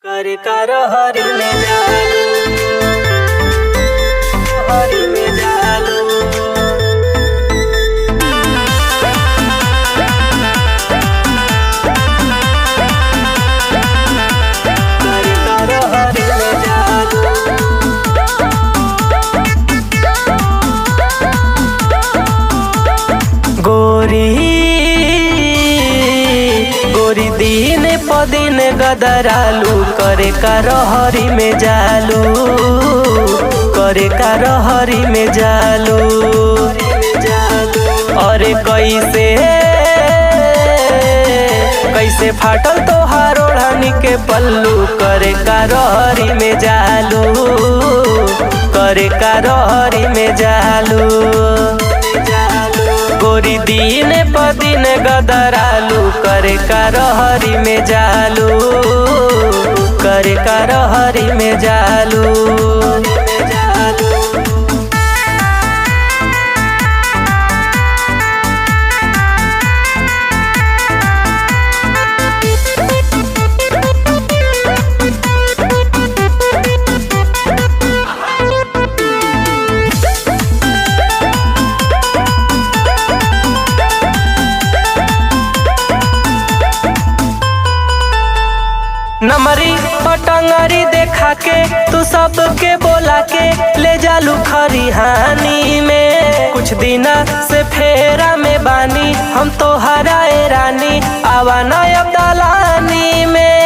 कर हरि में जालू हरि में जालू कर हरि में जालू गोरी गोरी दिन पदिन गदरालू करे हरि में जालू करे हरि में जालू अरे कैसे फाटल तोहार ओढ़नी के पल्लू करे हरि में जालू करे हरि में जालू गोरी दिन पदिन गदरालू करे हरि में जालू करे हरि में जालू नमरी पटंगरी देखा के तू सबके बोला के ले जालू खरिहानी में कुछ दिन से फेरा में बानी हम तो हराए रानी आवा नायब दलानी में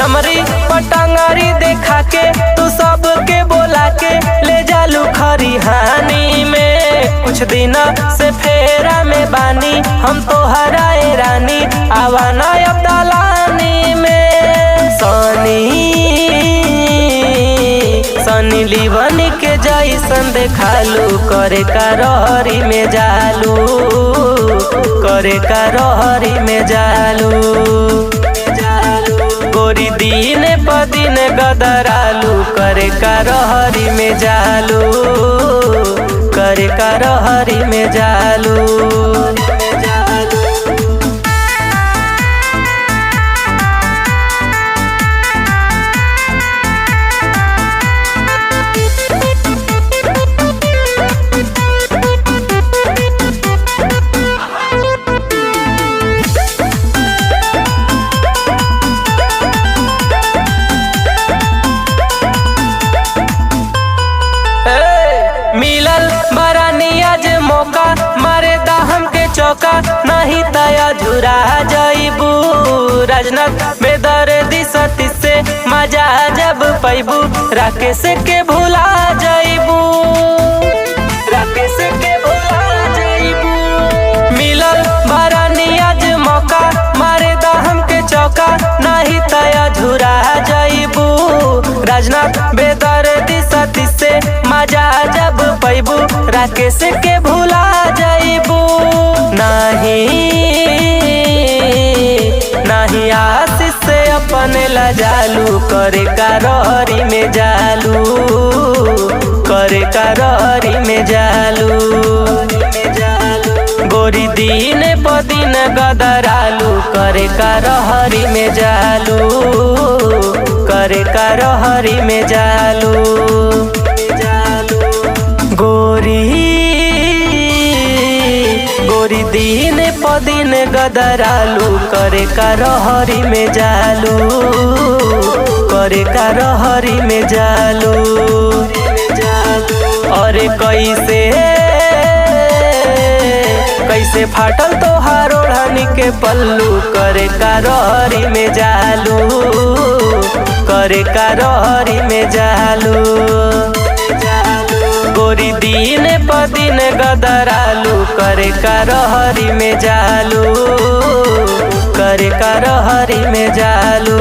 नमरी पटंगरी देखा के तू सबके बोला के ले जालू खरिहानी में कुछ दिन से फेरा में बानी हम तो हराए रानी आवा नायब दलानी में सनी लीवन के जैसन देखालू करे हरि में जालू करे हरि में जालू गोरी दिन पदिन गदरालू करे हरि में जालू करे हरि में जालू मिलल बरानिया जे मौका मारे दाहम के चौका नहीं तया झुरा जाइबू राजनाथ बेदर्दी सती से मजा जब पैबू राकेश के भुला जाइबू मिलल बरानिया जे मौका मारे दाहम के चौका नहीं तया झुरा जाइबू राजनाथ बेदर्दी सती से मजा जब पैबू राकेश के भुला जाइबू नहीं आशीष से अपने ला जालू करे हरि में जालू करे हरि में जालू गोरी दिन पदिन गदरालू करे हरि में जालू करे हरि में जालू गोरी दिन पदिन गदरालू करे हरि में जालू करे हरि में जालू अरे कैसे फाटल तोहार ओढ़नी के पल्लू करे हरि में जालू करे हरि में जालू गोरी दिन पदिन गदरालू करे हरि में जालू करे हरि में जालू।